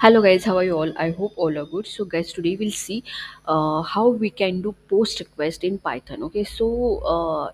Hello guys, how are you all? I hope all are good. So guys, today we'll see how we can do post request in Python. Okay, so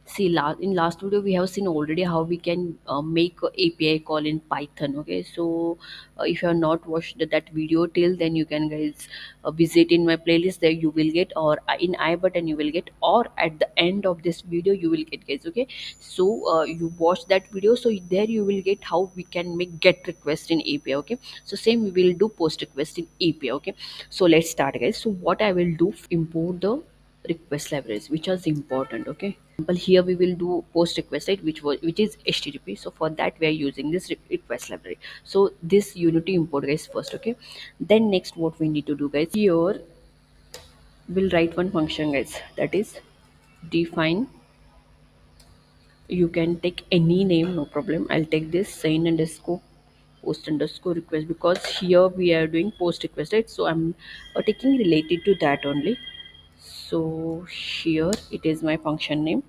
see, in last video we have seen already how we can make a API call in Python. Okay, so if you have not watched that video till then, you can guys visit in my playlist. There you will get, or in I button you will get, or at the end of this video you will get, guys. Okay, so you watch that video, so there you will get how we can make get request in API. Okay, so same we will do post request in API. Okay, so let's start, guys. So what I will do, import the request libraries which is important. Okay, example, here we will do post request, right, which is HTTP. So for that we are using this request library. So this you need to import, guys, first. Okay, then next what we need to do, guys, here we'll write one function, guys, that is define. You can take any name, no problem. I'll take this sign underscore post underscore request, because here we are doing post request, right? So I'm taking related to that only. So here it is my function name.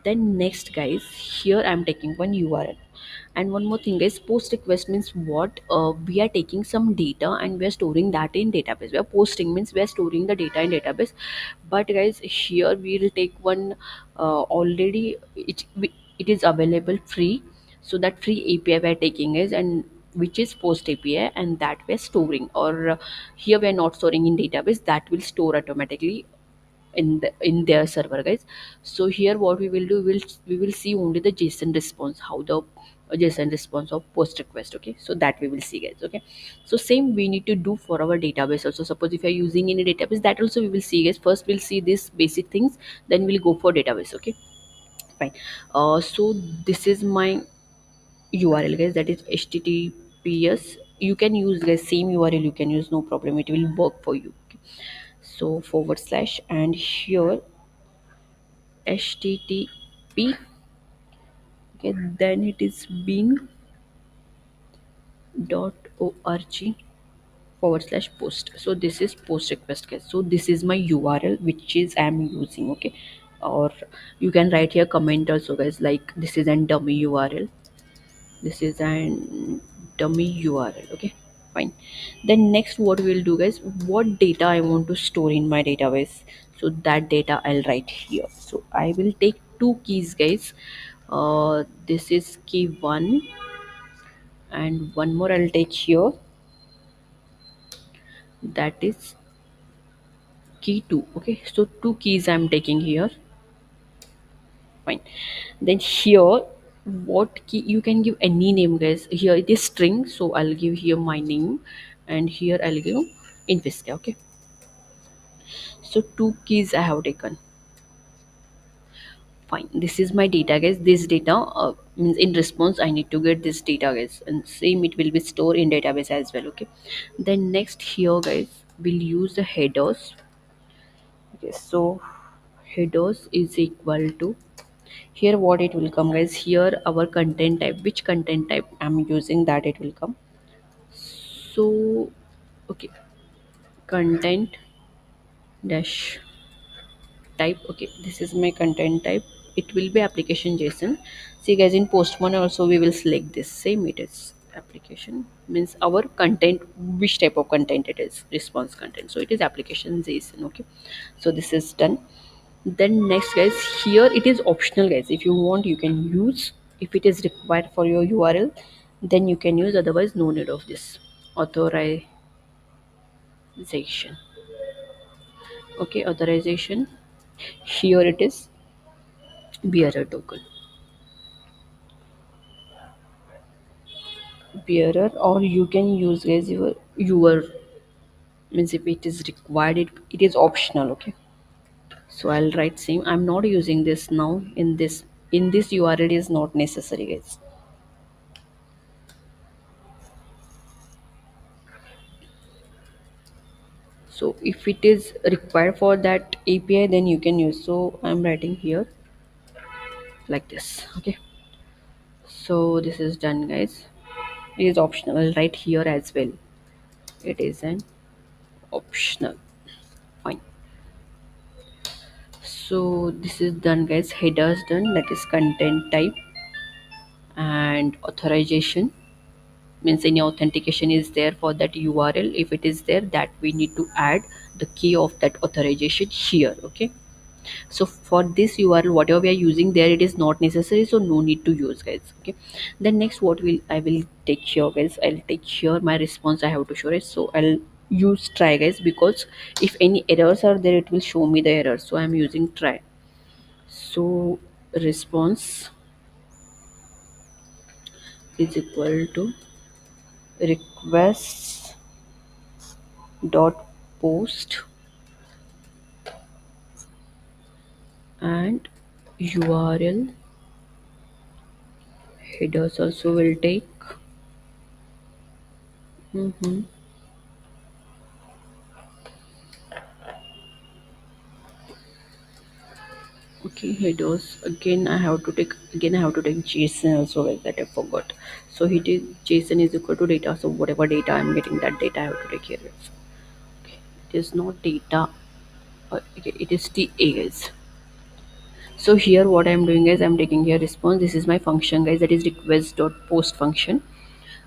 Then next, guys, here I'm taking one URL. And one more thing, guys, post request means what, we are taking some data and we are storing that in database. We are posting means we are storing the data in database. But guys, here we will take one, already it is available free. So that free API we are taking is, and which is post API, and that we're storing, or here we are not storing in database, that will store automatically in their server, guys. So here what we will do, we will see only the JSON response, how the JSON response of post request. Okay, so that we will see, guys. Okay, so same we need to do for our database also. Suppose if you are using any database, that also we will see, guys. First we'll see these basic things, then we'll go for database. Okay, fine. So this is my URL, guys, that is HTTPS. You can use, guys, same URL you can use, no problem, it will work for you. Okay. So forward slash, and here http. Okay, then it is bing.org forward slash post. So this is post request, guys. So this is my URL which is I'm using. Okay, or you can write here comment also, guys, like this is an dummy URL, this is an dummy URL. Okay, fine. Then next what we'll do, guys, what data I want to store in my database. So that data I'll write here. So I will take two keys, guys. This is key 1, and one more I'll take here, that is key 2. Okay, so two keys I'm taking here. Fine. Then here, what key, you can give any name, guys. Here it is string, so I'll give here my name, and here I'll give Invesca. Okay, so two keys I have taken. Fine, this is my data, guys. This data means in response I need to get this data, guys, and same it will be stored in database as well. Okay, then next here, guys, we'll use the headers. Okay, so headers is equal to, here what it will come, guys, here our content type, which content type I'm using, that it will come. So okay, content dash type. Okay, this is my content type, it will be application JSON. See, guys, in postman also we will select this, same it is application, means our content, which type of content it is, response content, so it is application JSON. Okay, so this is done. Then next, guys, here it is optional, guys, if you want you can use, if it is required for your URL, then you can use, otherwise no need of this authorization. Okay, authorization, here it is bearer token, bearer, or you can use, guys, your means if it is required, it is optional. Okay, so I'll write same, I'm not using this now in this URL is not necessary, guys. So if it is required for that API, then you can use, so I'm writing here like this. Okay, so this is done, guys. It is optional, I'll write here as well, it is an optional. Fine, so this is done, guys. Headers done, that is content type and authorization. means any authentication is there for that URL. If it is there, that we need to add the key of that authorization here. Okay, so for this URL whatever we are using there, it is not necessary, so no need to use, guys. Okay, then next what will I will take here, guys, I'll take here my response I have to show it. So I'll use try, guys, because if any errors are there, it will show me the error, so I'm using try. So response is equal to requests dot post and URL headers also will take. Mhm. Okay, headers again I have to take, again I have to take JSON also, like that I forgot. So it is JSON is equal to data, so whatever data I'm getting, that data I have to take here. Okay, it is not data, okay, it is TA, guys. So here what I'm doing is I'm taking here response, this is my function, guys, that is request dot post function.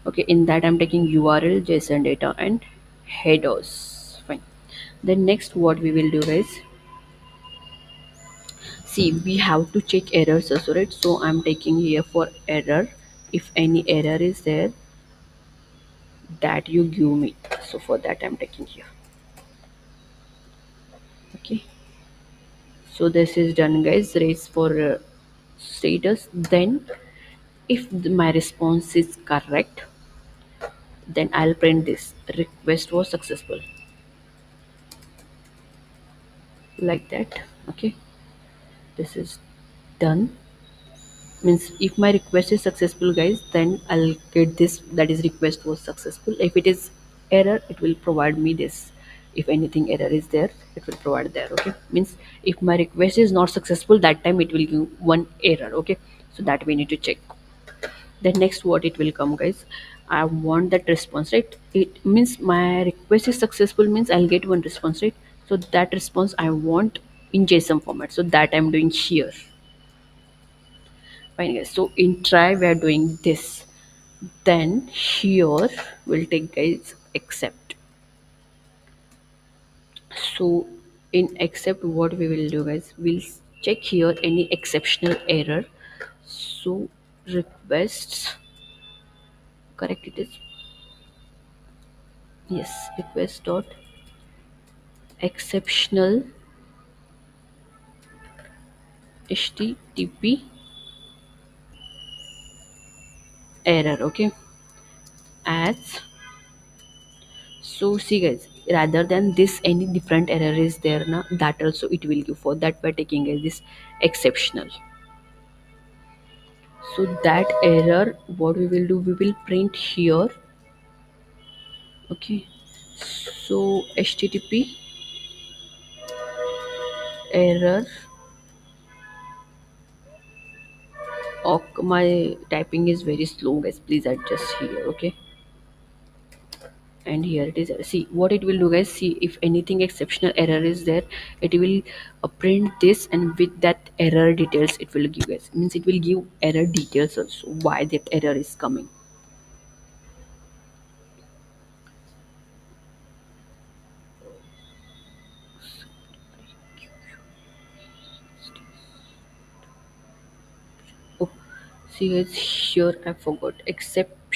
Okay, in that I'm taking URL, JSON data and headers. Fine. Then next what we will do, guys, see we have to check errors also, right? So I'm taking here for error, if any error is there, that you give me. So for that I'm taking here. Okay, so this is done, guys. Raise for status. Then if my response is correct, then I'll print this request was successful, like that. Okay, this is done. Means if my request is successful, guys, then I'll get this, that is request was successful. If it is error, it will provide me this. If anything error is there, it will provide there. Okay, means if my request is not successful, that time it will give one error. Okay, so that we need to check. Then next what it will come, guys, I want that response, right? It means my request is successful, means I'll get one response, right? So that response I want in JSON format, so that I'm doing here. Fine, guys. So in try we are doing this. Then here we'll take, guys, accept. So in accept what we will do, guys, we'll check here any exceptional error. So requests, correct it is, yes, request dot exceptional HTTP error. Okay, as, so see, guys, rather than this any different error is there now, that also it will give. For that we're taking as this exceptional. So that error what we will do, we will print here. Okay, so HTTP error. My typing is very slow, guys, please adjust here. Okay, and here it is. See what it will do, guys, see if anything exceptional error is there, it will print this, and with that error details it will give, guys, means it will give error details also, why that error is coming. Oh, see, guys, here I forgot exceptions,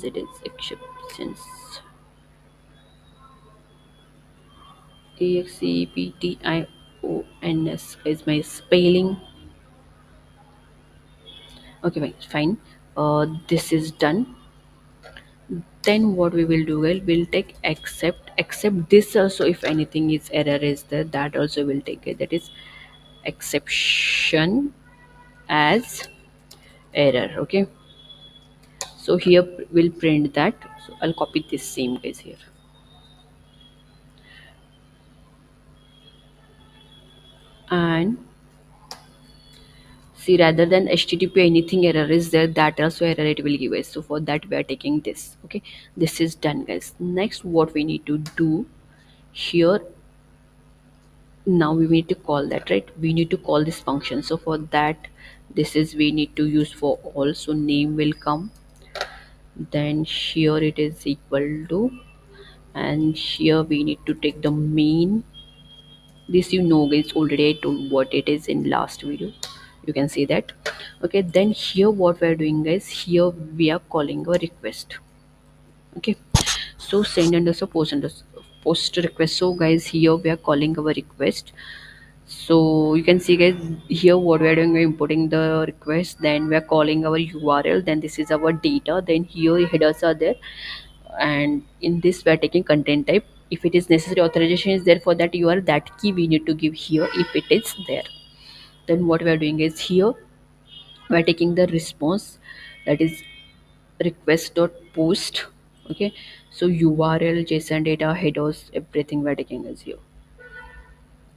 it is exceptions. Exceptions is my spelling. Okay, fine, fine. This is done. Then what we will do, well, we'll take accept this also, if anything is error is there, that also will take it, that is exception as error. Okay, so here we'll print that. So I'll copy this same case here, and see, rather than HTTP anything error is there, that also error it will give us. So for that we are taking this. Okay, this is done, guys. Next what we need to do here, now we need to call that, right? We need to call this function. So for that, this is we need to use for all. So name will come, then here it is equal to, and here we need to take the mean. This you know guys, already I told what it is in last video, you can see that. Okay, then here what we are doing guys, here we are calling a request. Okay, so send underscore post underscore post request. So guys, here we are calling our request. So you can see guys, here what we are doing, we're importing the request, then we are calling our URL, then this is our data, then here headers are there, and in this we are taking content type. If it is necessary, authorization is there for that URL, that key we need to give here if it is there. Then what we are doing is, here we are taking the response, that is request dot post. Okay, so URL, JSON data, headers, everything we are taking is here.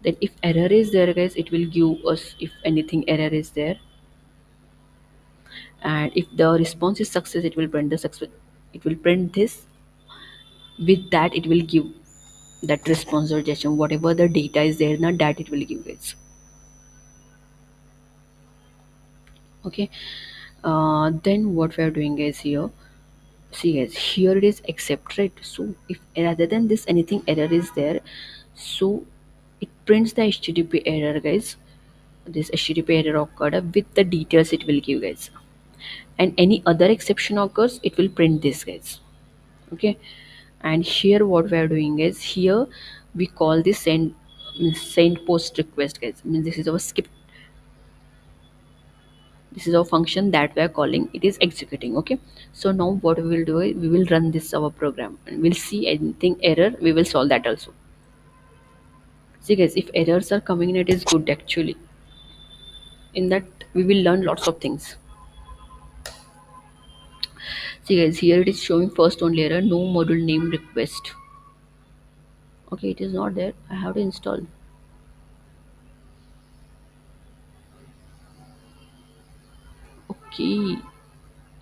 Then if error is there guys, it will give us if anything error is there, and if the response is success, it will print the success, it will print this. With that it will give that response or JSON, whatever the data is there now, that it will give it. Okay, then what we are doing is, here see guys, here it is accept, right? So if rather than this anything error is there, so it prints the HTTP error guys. This HTTP error occurred with the details it will give guys, and any other exception occurs, it will print this guys. Okay, and here what we are doing is, here we call this send post request guys, means this is our skip, this is our function that we are calling, it is executing. Okay, so now what we will do is, we will run this our program and we'll see anything error, we will solve that also. See guys, if errors are coming in, it is good actually, in that we will learn lots of things. See guys, here it is showing first only error, no module name request. Okay, it is not there, I have to install. Okay,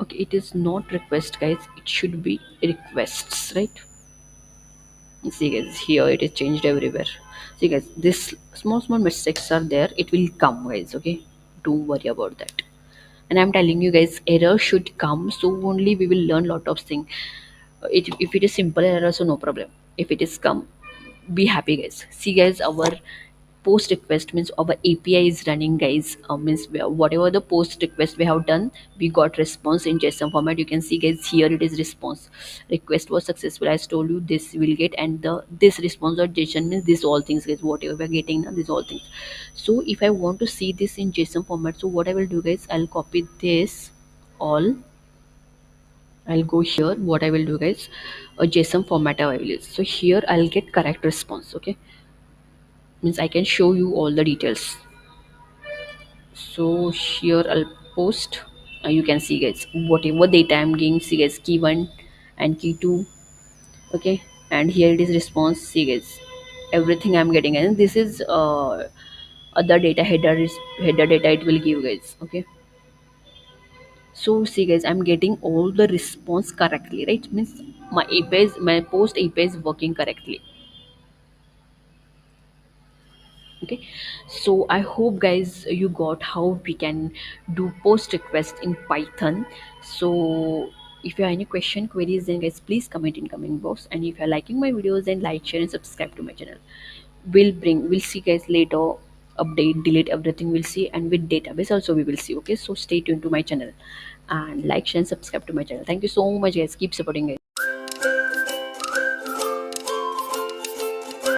okay, it is not request guys, it should be requests, right? See guys, here it is changed everywhere. See guys, this small small mistakes are there, it will come guys. Okay, don't worry about that. And I'm telling you guys, error should come, so only we will learn lot of things. If it is simple error, so no problem. If it is come, be happy guys. See guys, our post request means our API is running guys. Means whatever the post request we have done, we got response in JSON format. You can see guys, here it is response, request was successful, as told you this will get, and the this response or JSON means this all things guys, whatever we're getting now, this all things. So if I want to see this in JSON format, so what I will do guys, I'll copy this all, I'll go here, what I will do guys, a JSON format I will use. So here I'll get correct response. Okay, means I can show you all the details. So here I'll post. You can see guys, whatever data I'm getting, see guys, key 1 and key 2. Okay, and here it is response. See guys, everything I'm getting, and this is other data, header is header data it will give guys. Okay, so see guys, I'm getting all the response correctly, right? Means my API is, my post API is working correctly. Okay, so I hope guys you got how we can do post request in Python. So if you have any question, queries, then guys please comment in comment box, and if you're liking my videos, then like, share and subscribe to my channel. We'll see guys later, update delete everything we'll see, and with database also we will see. Okay, so stay tuned to my channel and like, share and subscribe to my channel. Thank you so much guys, keep supporting guys.